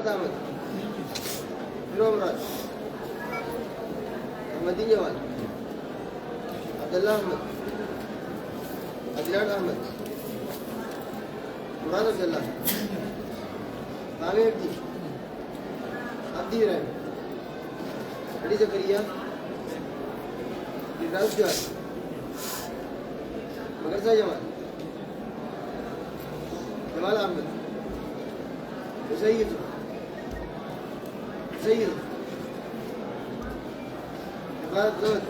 جماعة أحمد منو مراد أحمدين جمال عبد الله أحمد عدنان أحمد مراد عبد الله رامي عبدي إبراهيم علي زكريا إبراهيم جواد مقرزة جمال جمال أحمد سيد عباد زود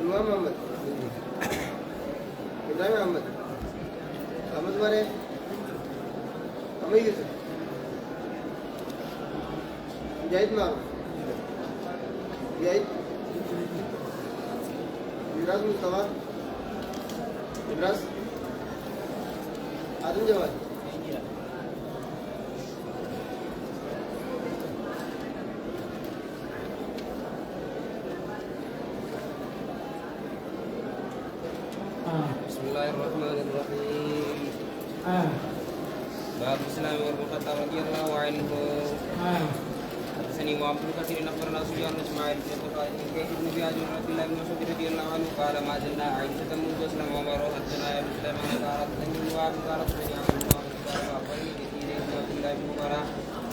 نوام محمد إبراهيم أحمد أحمد ماري أمي يوسف مجاهد معروف مجاهد إبراز مصطفى إبراز आदम जवान Bismillahirrahmanirrahim. Bab Islam Umar bin Khattab radhiyallahu anhu. حدثني وابن كثير اخبرنا سفيان بن اسماعيل بن خالد بن كيس بن زياد بن عبد الله بن مسعود رضي الله عنه قال ما زلنا عائشة منذ اسلم عمر حدثنا يا ابن سليمان قالت لي وابن قالت لي عن اخبرني كثير بن عبد الله بن عمر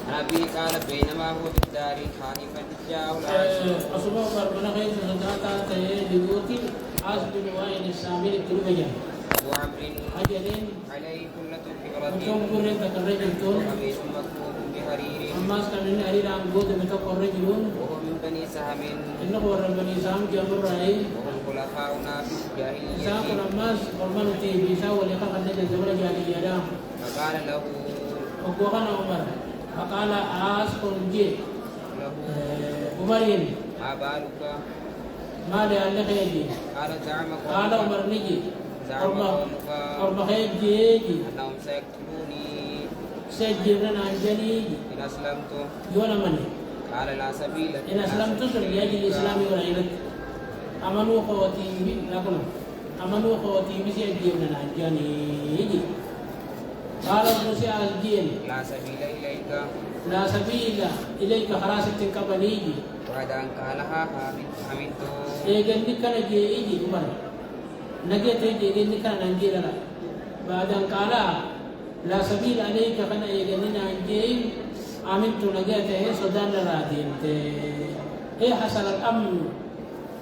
عن ابي قال بينما هو في الدار خائفا جاءه العاشر أصبح فربنا غير زكاة تيجي عاص بن وائل السامري التربية ابو عمرو أجل عليه كلة بغرة وكم قرن تكرر تون قميص مكتوب بحرير أما كان أريد أن بود متقر رجلون وهو من بني سهم إنه هو بني سام جابر رأي وهم خلفاؤنا في الجاهلية سام لما فرمان تي بيسا ولقى قد جزور جاهلية دا فقال له وقوغنا عمر فقال عاص كنجي له عمرين ما بالك ما لأنك يجي قال زعم قال عمر نجي زعم قومك أربع يجي أنهم سيقتلوني سجلنا عن جنيد إن أسلمت يونا مني قال لا سبيل إن أسلمت لأجل الإسلام والعيلة أمنوا خواتي لكم أمنوا خواتي مسيجينا عن جنيد قال ابن سعد لا سبيل إليك لا سبيل إليك خراسة كبنيجي بعد أن قالها حمدت إيجن كان جيجي عمر نجيت إيجن كان نجيلا بعد أن قالها لا سبيل عليك خنا يجننا جيم آمنت نجاته سودان رادين إيه حصل الأمن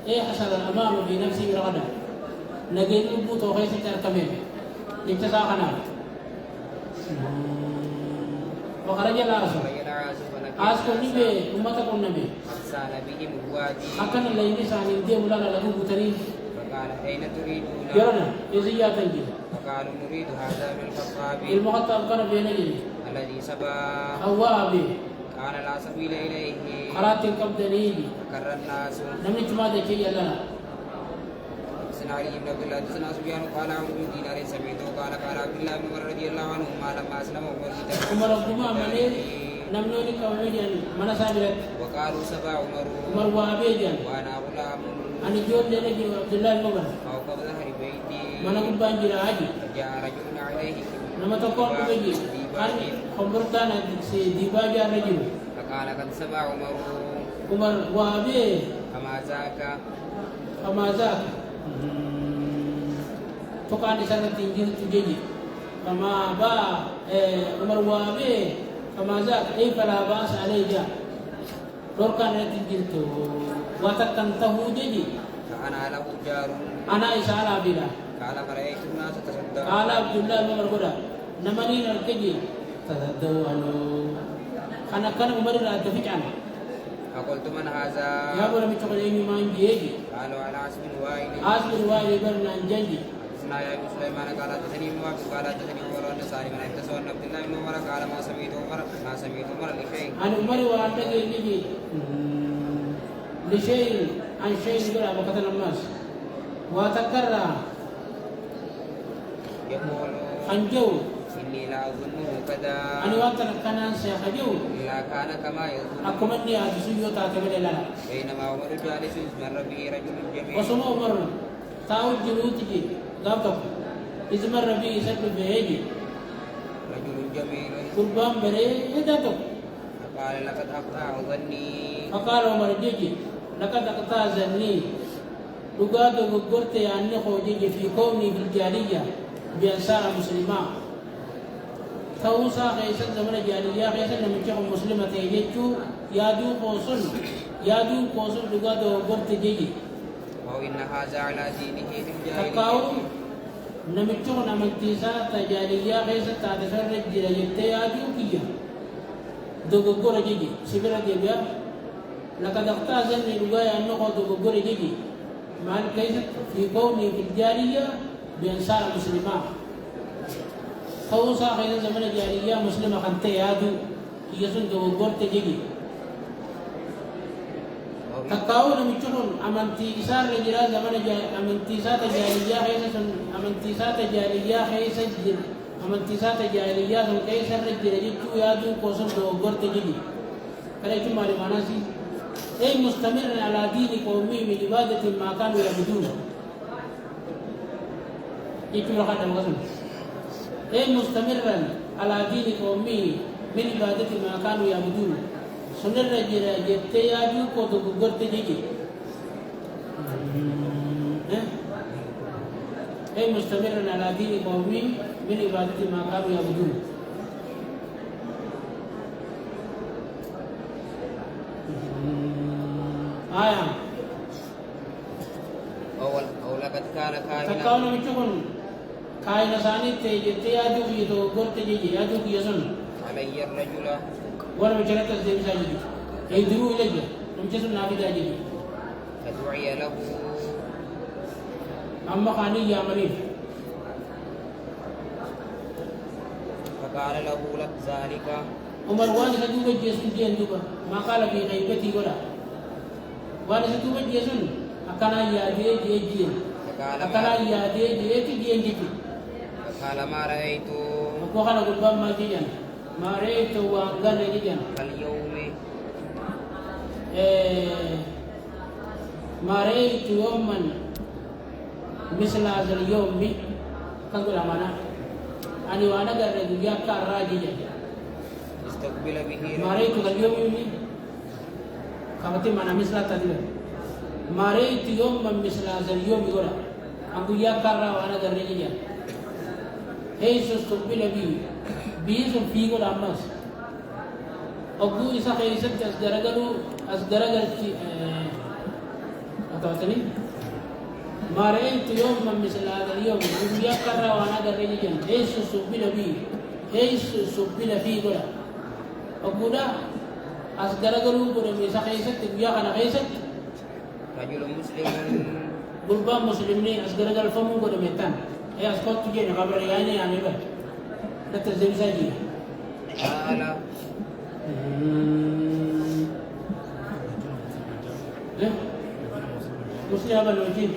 إيه حصل الأمان في نفسي برغدا نجيت أبو توخيس تركمين اتساقنا وخرج العاصم عاصم نبي أمتكم نبي أرسل بهم الوادي أكن اللي نسان يدي ولا له بترين فقال أين تريدون يرنا إزيا تنجي فقالوا نريد هذا من الخطاب المخطب كان بينجي الذي سبا أوابي قال لا سبيل إليه قرات الكبد نيجي فكر الناس نمني تما دكي يلا حدثنا علي بن عبد الله حدثنا سفيان قال عمرو بن دينار سمعته قال قال عبد الله بن عمر رضي الله عنهما لما اسلم عمر بن عمر نمنوني كوميديان من سابرت وقالوا سبع عمر وابيجان وانا غلام أنا جود لنجي عبد الله بن عمر او قبل ظهر بيتي من أقول بانجي راجي جاء رجل عليه نما تقول بيجي أن خبرتان ديباجي الرجل فقال قد سبع عمر وابي فما ذاك فما ذاك فقال سنة تنجي فما با عمر وابي فما ذاك أي فلا بأس عليه جاء لوركان تنجلتو وتكنته جدي فأنا له جار أنا إسالة بلا قال فرأيت الناس تصدق قال عبد الله بن عمر نمني نركجي تصدقوا عنه أنا كان عمر لا تفج عنه فقلت من هذا يا بولا متقول إني ما نجيجي قالوا على عاصم وائل عاصم الوالي برنا نجنجي حدثنا يا ابن سليمان قال حدثني موافق قال حدثني عمر بن سالم عن حدثه عن عبد الله بن عمر قال ما سمعت عمر لشيء عن عمر وعندك نجي لشيء عن شيء بلا وقتل الناس وتكرر يقول خنجو إني لا أظنه كذا أنا وقت كان سيخجو إلا كان كما يظن أكملني أجسيو تعتمد لنا بينما عمر جالس مر به رجل جميل وسمو عمر تاو جلوتي غابتك إذ مر به سبب بهيجي رجل جميل قربان بريدته. فقال لقد أقطع ظني فقال عمر جيجي لقد أقطع ظني لقد قرت أني خوجي في كوني في الجالية بأنصار مسلمة توسا خيسا زمن الجالية خيسا نمجح مسلمة يجيجو يادو قوصل لقد قرت جيجي أو إن هذا على دينه في تقاو الجاهلية نمجح نمجتيسا تجالية خيسا تاتسر رجل يجتي يادو كيا دوغور جيجي سبرا جيبيا لقد أقطع ظني لقد أنه دوغور جيجي مع الكيسة في كوني في الجالية بأنصار مسلمة توسا خيسا زمن الجالية مسلمة خنتي يادو يسون دوغور تجيجي تكاو نمجحون أمنتي إسار رجلا زمن أمنتي سات جالية خيسا أمنتي سات جالية خيسا جل أمنتي سات جالية سن كيسا رجلا جيجو يادو قوسم دوغور تجيجي كلا يتم على مناسي أي مستمر على دين قومي من عبادة ما كانوا يعبدون يتم لقد الوزن أي مستمرا على دين قومي من عبادة ما كانوا يعبدون سنر رجلا جبت يادو قوتو دوغور تجيجي أي مستمر على دين قومي من عبادة ما كانوا يعبدون آية أو لقد كان كائنا تكاونا ميتون كائنا ساني تيجي يادو يدو غور تيجي يادو يسون علي الرجل وانا مجرد تسديم ساجي يدرو إليه نمجسون نافذ أجي فدعي له أما خاني يا منيف فقال له لك ذلك عمر وانا سدوب جيسون جين دوبا ما قال في غيبتي ولا وانا سدوب جيسون أكنا يادي جيجين أكنا يادي جيجين جيجين فقال ما رأيت وقال قربان ما جيجان ما رأيت وانقر جيجان اليوم ما رأيت يوما مثل هذا اليوم كنقول أمانة أنا وأنا قرر دنيا كراجي استقبل به ما رأيت اليوم يومي كمتي ما مثل تدل ما رأيت يوما مثل هذا اليوم يقول أقول يا كرا وأنا قرر جيجا هي استقبل به بيز في قول أمس أبو إسحاق يسد أصدرجلو أتوتني ما رأيت يوما مثل هذا اليوم يا كرا وأنا قرر جيجا هي استقبل به هي استقبل فيه قول أبو ده أصدرجلو قول إسحاق يسد يا أنا يسد رجل مسلم قربان مسلمين أصدرجل فمو قول ميتان هي أسقط تجينا قبل يعني بس لا تزيد ساجي قال مسلم أبا الوجين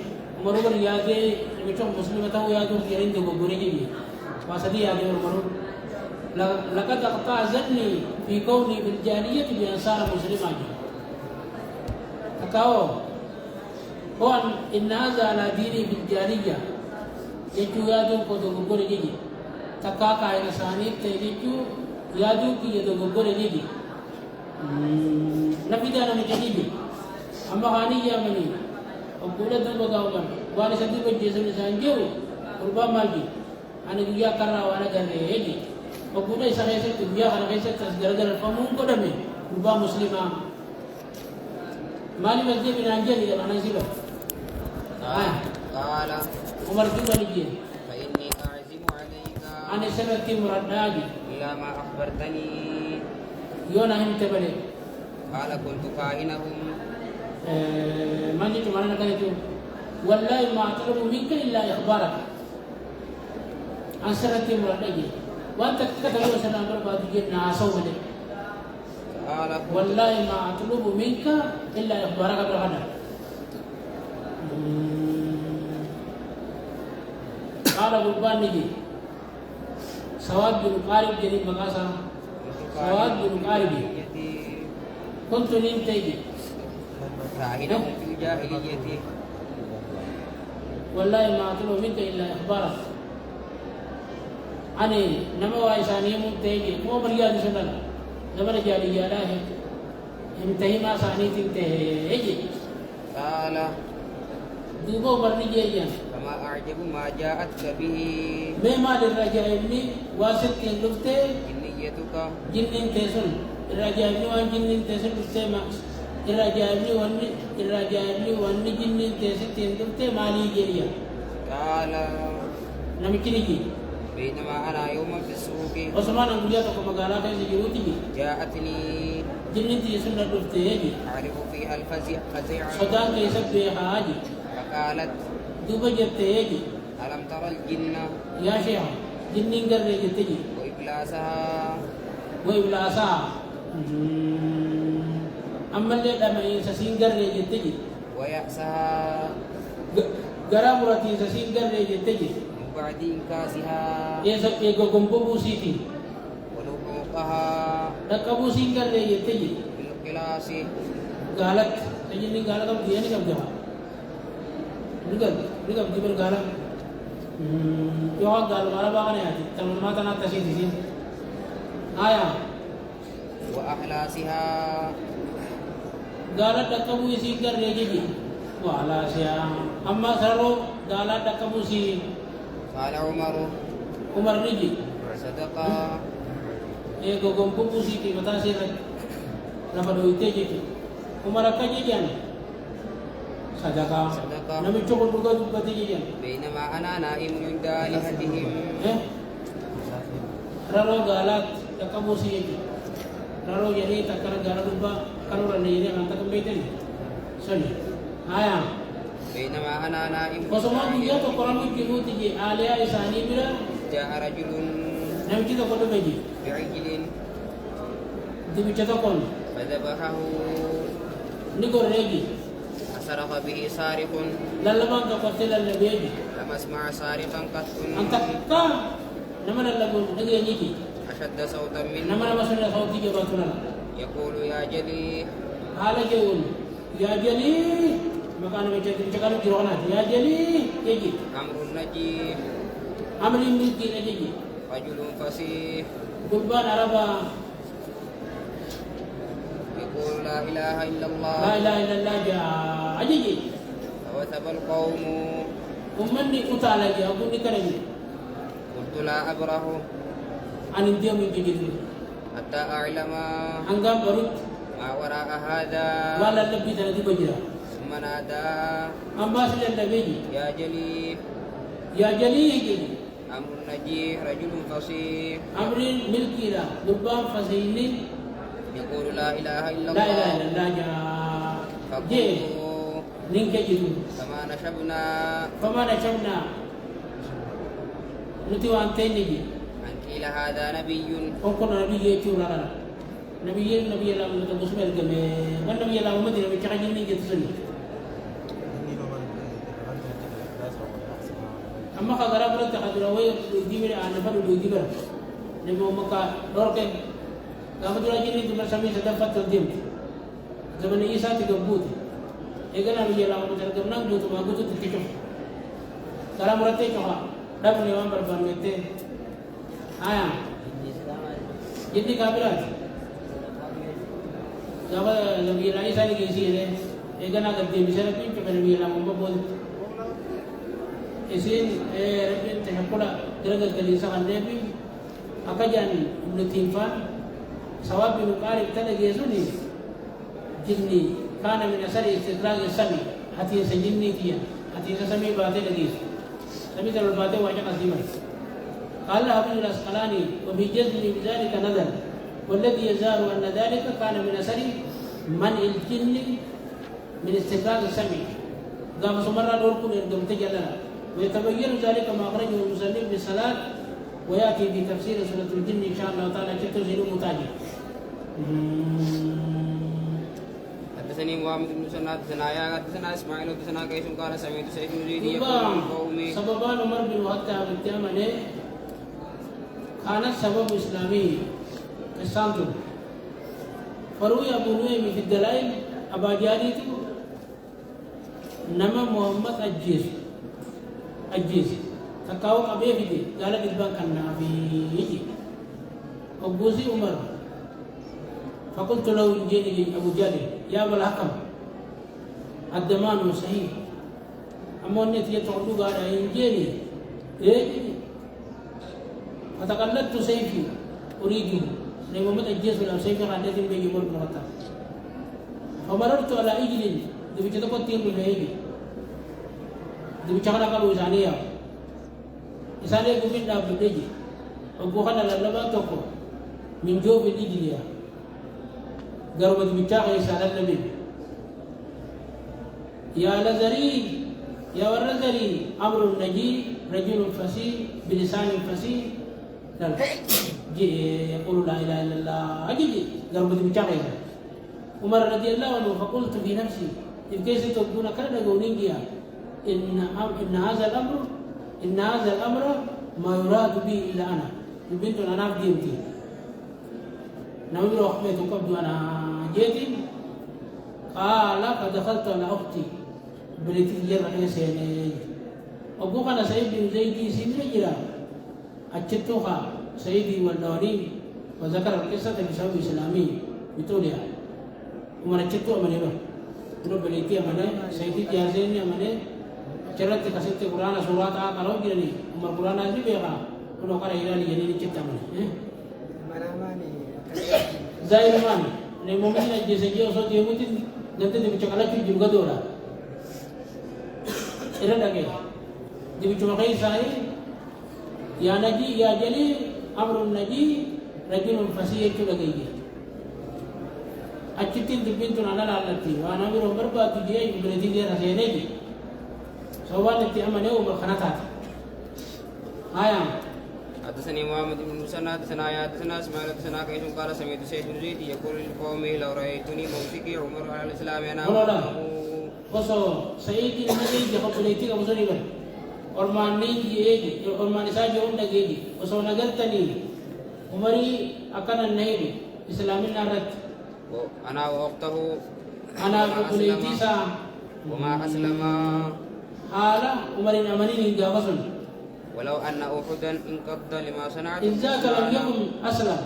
مرور يادي ميتون مسلمة هو يادو يرين دو بوريجي واسدي يادي مرور لقد أقطع ظني في كوني بالجالية بأنصار مسلمة تكاو هو إن هذا على ديني بالجالية يجو يادو كودو بوريجي تكاكا إلى سانيت تيجو يادو كي يدو بوريجي نبي دانا مجدي أما خاني يا مني أقول دم بقاوم وانا سدي بجيسون سانجو ربما مالي أنا جويا كرا وانا كرني هدي أقول إيش أنا سدي جويا أنا كيس تسجل الفمون كدمي ربما مسلما مالي مسجد من أنجلي ده أنا سيبه قال عمر كيف بنيجي فإني أعزم عليك أنا سنتي مرداجي إلى ما أخبرتني يونا هم تبلي قال كنت كائنهم ما جيت معنا كذا والله ما أطلب منك إلا إخبارك عن سنتي مرداجي وأنت كتبوا سنة بعد جينا عصوبة قال والله ما أطلب منك إلا إخبارك بالغدر قال قربان نجي سواد بن قارب جريب مقاسا سواد بن قارب كنت ننتجي كائنهم في الجاهلية والله ما أطلب منك إلا إخبارك أنا نما وإنسانية منتهي مو برياد سنلا زمن جالي جالا هي انتهي ما ساني تنتهي هي قال دوبو برني جيجان فما أعجب ما جاءتك به ما للرجاء ابني واسط كندفته جنيتك جنين تسون الرجاء ابني وان جنين تسون بسما الرجاء ابني وان جنين تسون كندفته مالي جريا قال نمكيني بينما أنا يوما في السوق عثمان أبو جاتا كما قالا كيس جروتي جاءتني جنين تسون دفته هي أعرف فيها الفزع صدان كيس بها هاجي فقالت دوبا جته هي ألم ترى الجن يا شيخ جنين قرر جتجي وإبلاسها وإبلاسا أما اللي لما ينسسين قرر جتجي ويأسها قرام راتي ينسسين قرر جتجي من بعد إنكاسها يسب يقوم بوسيتي ولحوقها ركبوسين قرر جتجي بالقلاص قالت تجيني قالت أبو دياني كم جها نقول جبر قالت يوم قال قال باغني هذه تمام ما تنا تسين آية وأحلاسها قالت دكبو يسين قرر جتجي وعلى سيا أما سرو قالت دكبو سين قال عمر نجي صدق एक गोंपु पुसी की बता से नंबर होते जी उमर का जी जान सदका नमी चोक दुगा दुगा जी जान بينما أنا نائم عند آلهتهم ररो गालत तकबुसी जी ररो यही तकर गाल दुबा करो रने ये अंत कम बेटे सुनी आया بينما أنا نائم कसमा दुनिया तो कुरान की कीमत जी आलिया इसानी बिरा جاء رجل नमी जी तो कोड में जी بعجل दिवी चतो कौन فذبحه निको रेगी فسرق به سارق लल्लबा का कोते लल्लबेगी لم أسمع سارقا قط अंत का नमन लल्लबो नगे नीकी أشد صوتا منه نمنا مسنا صوتي के बातुना يقول يا جلي हाल के उन या जली मकान में चकन गिरोना या जली येगी أمر النجيح अमरी मिलकी नजेगी رجل فصيح गुब्बान अरबा يقول لا إله إلا لا الله इलाहा इल्लल्लाह जा अजेगी فوثب القوم उम्मनी उताला गया गुनी करेंगे قلت لا أبره अनिंदियो में जेगी حتى أعلم अंगाम बरुत ما وراء هذا वाला लब्बी तरह बजरा ثم نادى अंबास लल्लबेगी يا جلي या जली येगी أمر النجيح رجل فصيح अमरी मिलकी रा गुब्बान फसीनी يقول لا إله إلا لا इलाहा الله इल्लल्लाह जा जे فقلت निंके जितु فما نشبنا فما نشمنا نتوى أنتيني أن قيل هذا نبي وكنا نبي يتورا نبي الله من المسلم الجميع من نبي الله من نبي كأجل نيجي تسني أما خبرة برا تقدر وين ديبر أنا بدو ديبر نبي مكة لوركن كم تقول أجل نيجي تمر سامي سدفت تديم زمن إيسا تجبود إذا نبي الله من ترجم نام جو تما جو تكشف كلام برا تكشف دم نيوان بربان متى آية जितनी काबिरात जब नबी रानी सारी कैसी है एक ना करती मिसाल पिन पे नबी अल्लाह मोहम्मद बोल इसे रबी तहकुला दरगत कलीसा अन्नबी अकजान इब्न तीनफान सवाब बिन कारब तलग यजुनी जिन्नी कान من اثر استدراج السمي हती से जिन्नी थी हती से समी बातें लगी सभी तरह बातें वाजा कसीमा قال ابن الاسقلاني وبجزم بذلك نظر والذي يزال ان ذلك كان من اثر منع الجن من استفراغ السمع قام سمر دوركم يرجم تجلنا ويتبين ذلك ما اخرجه المسلم بالصلاه وياتي في تفسير سوره الجن ان شاء الله تعالى كتزيل متاجر حدثني محمد بن سنة حدثنا يا حدثنا إسماعيل حدثنا قيس قال سمعت سعيد بن زيد يقول للقوم سببان عمر بن الخطاب بالتامن كانت سبب إسلامي السانتو فروي أبو نعيم في الدلائل أبا جاريت نما محمد أجيز تكاو قبيه فيدي قال البان كان في أبوزي عمر فقلت له جيني أبو جهل يا أبا الحكم الدمان صحيح أما أنت يتعلق على إنجيلي إيه فتقلدت سيفي أريده لما مت الجيش ولا سيفي عندي بيجي مر مرتا فمررت على إجل دبي كتبت تيم من هيجي دبي شغلة قالوا إسانية إسانية قبل لا بديجي وبوخنا للبا توكو من جوب الإجليا قالوا دبي شغلة إسانية النبي يا لزري يا ورزري أمر النجي رجل فصيح بلسان فصيح يقول لا إله إلا الله أجل قالوا دبي شغلة عمر رضي الله عنه فقلت في نفسي كيف تكون كذا قولينجيا إن هذا الأمر ما يراد به إلا أنا البنت أنا في ديمتي نقول أخبرت قبل أنا جيت قال فدخلت على أختي بنتي جرى سيني أبوك أنا سيد بن زيدي سيدنا أجتوها سيدي والنوري وذكر القصة بسبب إسلامي بتوليها ومن أجتو أمني له كنو بنتي أمني سيدي جازين أمني جرت كسرت القرآن سورة قالوا جرني أمر القرآن هذه بيقع كنو قال إلى لي جنين أجت أمني زايد ماني لمؤمن الجزية وصوت يموتين nanti dibicarakan lagi juga dora. Ini lagi. Dibicarakan saya, ya naji, ya jadi, amrun naji, rajulun fasih itu lagi dia. Acitin dibintu nana lalati, wana biru berba tu dia yang berarti dia rasa naji. Soal nanti amannya umur kanatat. Ayam. حدثني محمد بن مسنى حدثنا اسماعيل حدثنا كيس قال سمعت سيد بن زيد يقول للقوم لو رايتني موسيقي عمر على الاسلام انا وصو سيد النبي جاب بليتي ابو سليمان और माननी ये और माने सा जो लगेगी उसो नगरतनी उमरी अकन नहीं इस्लामी नारत انا واخته انا بليتي सा وما اسلم حالا उमरी नमनी नहीं जावसन ولو أن أحدا انقض لما صنعت إن ذاك لم يكن أسلم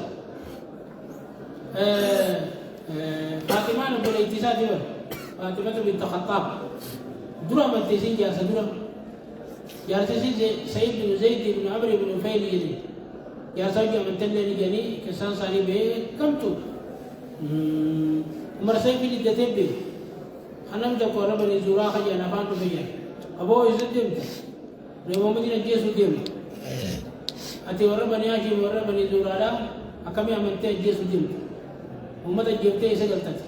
فاطمة نقول اتصال دي فاطمة بنت الخطاب درا من تيسين جالسة درا جالسة سيد بن زيد بن عمرو بن نفيل يلي جالسة جا من تلني جاني كسان صاري به كم تو عمر سيد بن الدتيب به أنا متى قرب بني زورا خجا نفان تبين أبو عزت دمت Lewat macam dia sudim. Ati orang bani Hashim orang bani Zurara, kami aman teh dia sudim. Umat dia teh segaltat.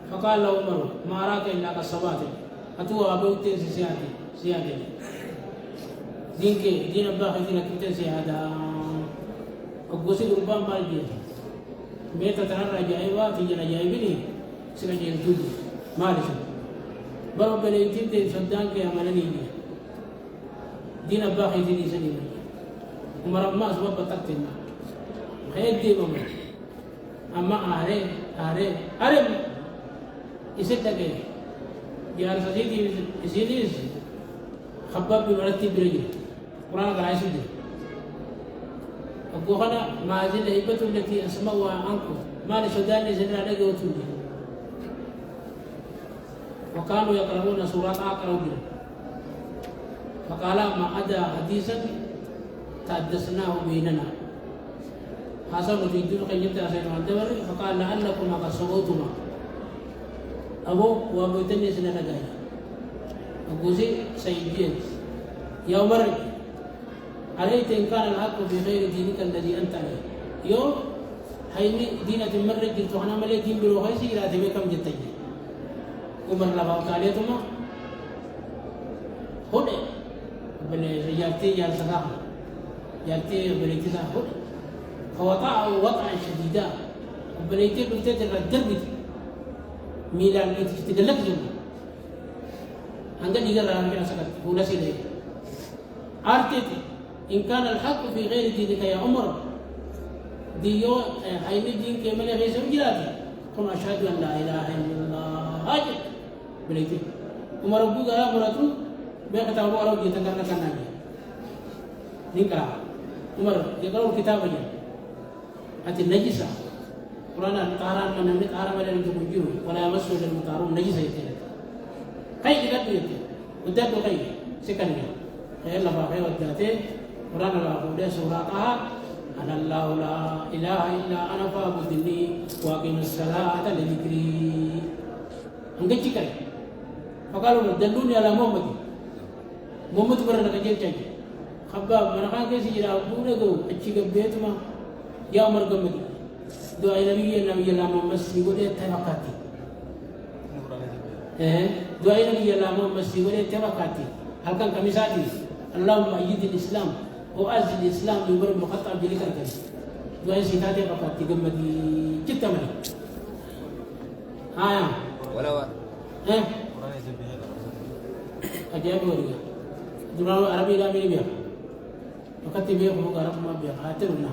Fakal Umar, marah ke nak sabat. Atu abu teh siade. Dinke, din abah kita nak kita siada. Agusi urban mal dia. Mereka terang raja Ewa, tinggal raja ini. Sekarang dia tuju. Mari tu. برو بليتين تي صدان كي عملني دين باخي دي سنين عمر ما سبب بتقتنا خير دي بم اما ارم يسدك يا رسولي يسيديس خباب بمرتي برجل قران قراءه سيدي ابو خنا ما زال هيبه التي اسمعها عنكم ما لسودان زنا دغه وتودي وكانوا يقرؤون سورة أقرأ فقال ما أدى حديثا تحدثناه بيننا حسب تجدون قيمة أسير الدبر فقال لعلكم قد سويتما أبو وأبو تني سنة جاي أبو سيدين يا عمر أريت إن كان الحق في غير دينك الذي أنت عليه يوم هيني دينة مرة جلت وأنا ملي دين بروحي سيرا تبكم جتني umar labau kali itu mah, hode, beli jati yang sekarang, jati beli kita hode, kawata wata syadida, beli itu betul terlajar gitu, milan itu tidak lagi juga, anda juga orang yang sangat mudah sih deh, arti itu, ingkar al-haq fi ghairi dinika ya Umar, dia ini din kemana bisa menjelaskan, kuma asyhadu an la ilaha illallah aja. Begitu. Umar juga meratu بيقطع ورا ويتكلم كنا نقرأ عمر يقرأ الكتاب جل أتى النجسة قرآن الطهارة من الطهارة من المتوجه ولا يمسه للمطهرون نجسة يتلك كي يقدر يتلك ودته كي سكننا خير لفا خير ودته قرآن الله قد سوراتها أنا الله لا إله إلا أنا فاعبدني وأقم الصلاة لذكري أنك كي فقالوا دلوني على محمد برنا كجيل كجيل خباب من خان كيسي جرا بونا جو أشيك بيت ما يا عمر قمدي دعاء النبي الله محمد سيقول تبقاتي دعاء النبي الله محمد سيقول تبقاتي هل كان كمساتي اللهم أيد الإسلام وأعز الإسلام بمر المخطط بلك الكريم دعاء سيتاتي تبقاتي قمدي جدا مني ها ولو أجاب وريا دولار عربي لا مين بيا وقت بيا فوق عرب ما بيا هاترنا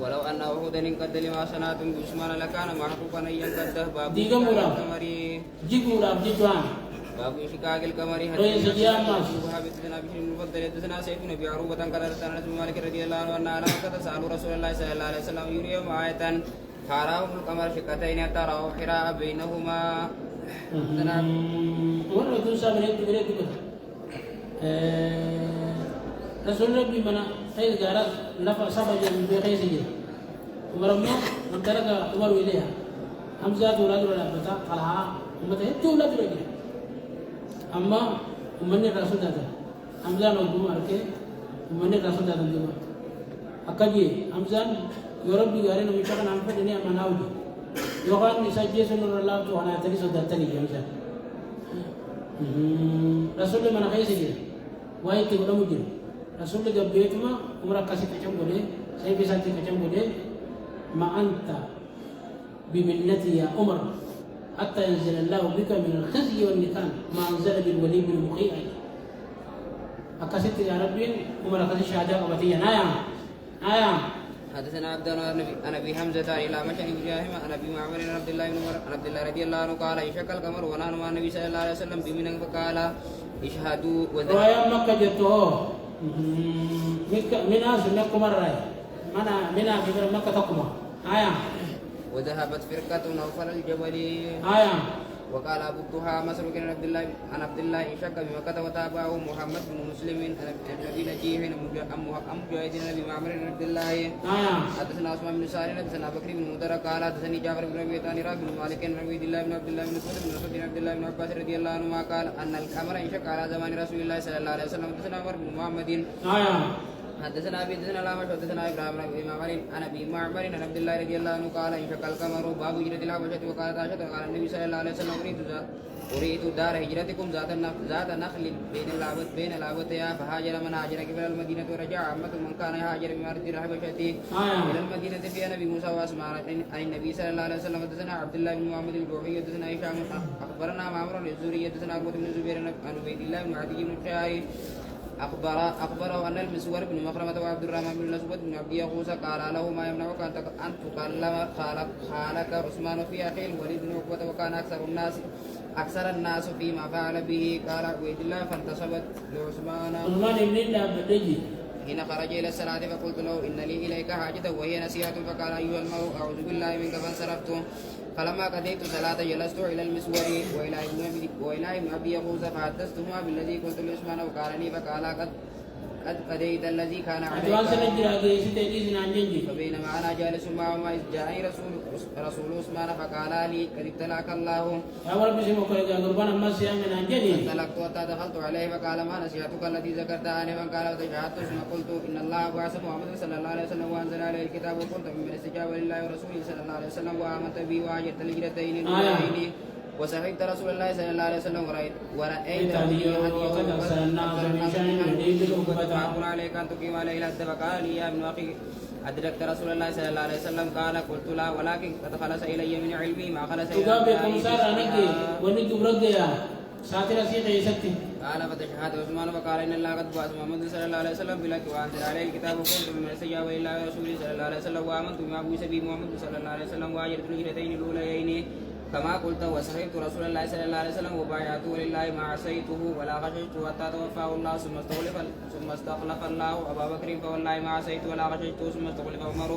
ولو أن أحدا قد لما صنعتم بسمان لكان محقوقا أن ينقذه باب ديغا مورا القمري جيغورا جيتوان باب شقاق القمر رئيس الجيام ماس حدثنا بشر المفضل حدثنا سيف بن ابي عروبه قال حدثنا ابن مالك رضي الله عنه ان على مكه سالوا رسول الله صلى الله عليه وسلم يريهم آية فأراهم القمر شقتين تراه حراء بينهما والله توسع بريد رسول ربي منا خير جارس لفا سبج بخير سجل ورمنا نمتلك عمر إليها حمزة ولاد ولا بتا طلحة أمته ولاد ولا أما أمني رسول هذا حمزة نقوم أركي أمني رسول هذا نقوم أكجي حمزة يربي غارين ويشكر نام فدنيا مناوي يوكان نساجي سنور الله تو أنا تري سودة تري حمزة رسول من خير سجل واي تقول مجرم رسول جب بيتما عمر كاسي كجم بوله ساي بيساتي كجم بوله ما أنت بمنتي يا عمر حتى ينزل الله بك من الخزي والنكال ما أنزل بالولي بالمخيء أكاسيت يا ربي عمر كاسي شهادة أبتيا نايا حدثنا عبد الله عن ابي حمزه الى مشن ابراهيم عن ابي معمر عن عبد الله بن عمر عن عبد الله رضي الله عنه قال يشك القمر ونحن مع النبي صلى الله عليه وسلم بمن فقال اشهدوا ويا مكة جتو من أسمعكم الرأي من أكبر مكة تقوم وذهبت فرقة نوفل الجبل وقال أبو الضحى مسروق عن عبد الله شك بمكة وتابعه محمد بن مسلم الذي نجيه أم مجاهد النبي معمر بن عبد الله حدثنا عثمان بن سالم حدثنا بكر بن مدر قال حدثني جعفر بن ابي طالب بن مالك بن عبد الله بن عبد الله بن مسعود بن مسعود بن عبد الله بن عباس رضي الله عنهما قال ان الامر انشق على زمان رسول الله صلى الله عليه وسلم حدثنا عمر بن محمد حدثنا ابي حدثنا الامش حدثنا ابراهيم بن معمر عن ابي معمر عن عبد الله رضي الله عنه قال انشق القمر باب هجرة الحبشة وقالت عائشة قال النبي صلى الله عليه وسلم أريد دار هجرتكم ذات نخل بين الأبوتيا فهاجر من هاجر قبل المدينة ورجع عامة من كان يهاجر من أرض الحبشة إلى المدينة في نبي موسى وأسماء عن النبي صلى الله عليه وسلم حدثنا عبد الله بن محمد الجوحي حدثنا هشام أخبرنا معمر الزهري حدثنا عقبة بن الزبير عن عبيد الله بن عدي بن الشاعري أخبره أن المسور بن مخرمة وعبد الرحمن بن الأسود بن عبد يغوث قال له ما يمنعك أن تكلم خالك عثمان في أخي الوليد بن عقبة وكان أكثر الناس فيما فعل به قال عبيد الله فانتصبت لعثمان حين خرج إلى الصلاة فقلت له إن لي إليك حاجة وهي نصيحة فقال أيها المرء أعوذ بالله منك فانصرفت فلما قضيت الصلاة جلست إلى المسور وإلى ابن أبي يغوث فحدثتهما بالذي قلت لعثمان وقال لي فقال قد قضيت الذي كان عليك فبينما أنا جالس معهما إذ جاءني رسول عثمان فقال لي قد ابتلاك الله فانطلقت حتى دخلت عليه فقال ما نصيحتك التي ذكرت آنفا قال وتشهدت ثم قلت إن الله بعث محمد صلى الله عليه وسلم وأنزل عليه الكتاب وقلت ممن استجاب لله ورسوله صلى الله عليه وسلم وآمنت به وهاجرت الهجرتين الأوليين وسمعت رسول الله صلى الله عليه وسلم ورأيت هديه فأقول عليك أن تقيم عليه الحد فقال لي يا ابن أخي أدركت رسول الله صلى الله عليه وسلم قال قلت لا ولكن قد خلص إلي من علمي ما خلص إلي قال فتشهد عثمان فقال إن الله قد بعث محمد صلى الله عليه وسلم بالحق وأنزل عليه الكتاب وقلت بمن استجاب لله ورسوله صلى الله عليه وسلم وآمنت بما بعث به محمد صلى الله عليه وسلم وهاجرت الهجرتين الأوليين كما قلت وسمعت رسول الله صلى الله عليه وسلم وبايعته لله ما عصيته ولا خشيته حتى توفاه الله ثم استخلف الله أبا بكر فوالله ما عصيت ولا خشيته ثم استخلف عمر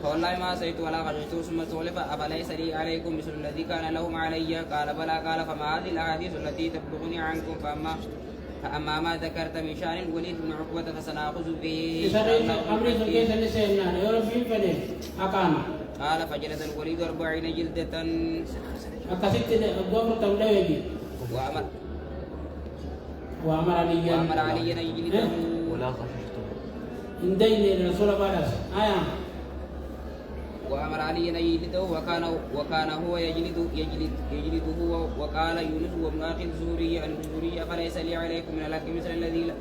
فوالله ما عصيت ولا خشيته ثم استخلف أفليس لي عليكم مثل الذي كان لهم علي قال بلى قال فما هذه الأحاديث التي تبلغني عنكم فأما ما ذكرت من شأن الوليد بن عقبة فسنأخذ به. قال فجلد الوليد 40 جلدة. وأمر علي أن يجلده. ولا خشيته. وأمر علي أن يجلده وكان هو يجلده وقال يونس وابن أخي الزهري عن الزهري فليس لي عليكم من الحق مثل الذي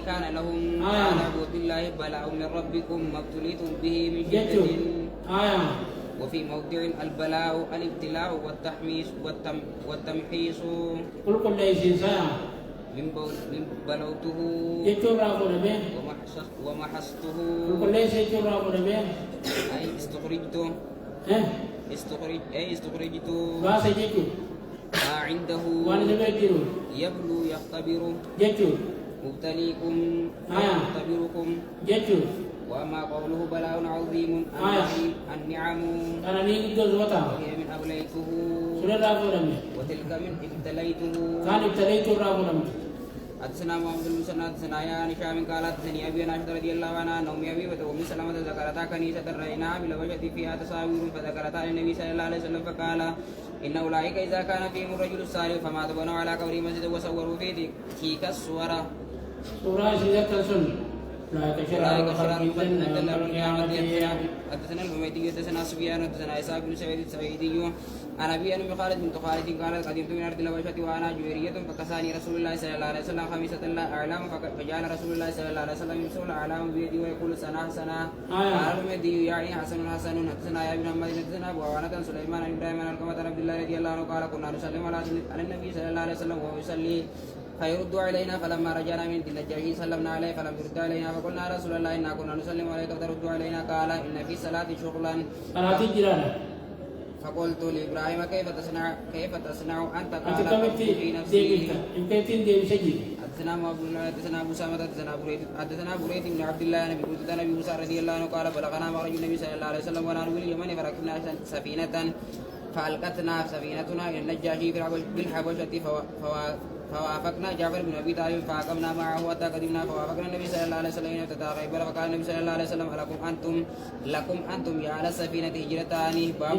كان لهم قال بالله بلاء من ربكم ما ابتليتم به من شدة. وفي موضع البلاء الابتلاء والتمحيص من بلوته ومحصته أي استخرجت ما عنده يبلو يختبر مبتليكم يختبركم. وأما قوله بلاء عظيم النعم وهي من أبليته وتلك من ابتليته. حدثنا محمد بن مسنى حدثنا يا هشام قال حدثني ابي عائشه رضي الله عنها ان ام ابي وام سلمة ذكرتا كنيسة رأيناها بلوجة فيها تصاوير فذكرتا للنبي صلى الله عليه وسلم فقال ان اولئك اذا كان فيهم الرجل الصالح فمات بنوا على قبره مسجدا وصوروا فيه تلك الصور. أولئك شرار الجنة يوم القيامة. حدثنا الحميدي حدثنا سفيان حدثنا إسحاق بن سعيد السعيدي عن أبي أن خالد بن خالد قال قدمت من أرض الحبشة وأنا جويرية فكساني رسول الله صلى الله عليه وسلم خميسة لا أعلام فجعل رسول الله صلى الله عليه وسلم يمسح الأعلام بيدي ويقول سنة سنة. قال الحميدي يعني حسن حسن. حدثنا يا ابن محمد حدثنا أبو عوانة سليمان بن إبراهيم عن القمة عبد الله رضي الله عنه قال كنا نسلم على النبي صلى الله عليه وسلم وهو يصلي فيرد علينا فلما رجعنا من النجاشي سلمنا عليه فلم يرد علينا فقلنا يا رسول الله إنا كنا نسلم عليك فترد علينا قال إن في الصلاة شغلا. فقلت لإبراهيم كيف تصنع أنت قال في نفسي. حدثنا حدثنا أبو سامة حدثنا بريد بن عبد الله نبي موسى رضي الله عنه قال بلغنا مخرج النبي صلى الله عليه وسلم ونحن باليمن فركبنا سفينة فألقتنا سفينتنا إلى النجاشي بالحبشة فوافقنا جعفر بن ابي طالب فاقمنا معه حتى قدمنا فوافقنا النبي صلى الله عليه وسلم يفتتح خيبر فقال النبي صلى الله عليه وسلم لكم انتم يا على السفينه هجرتان باب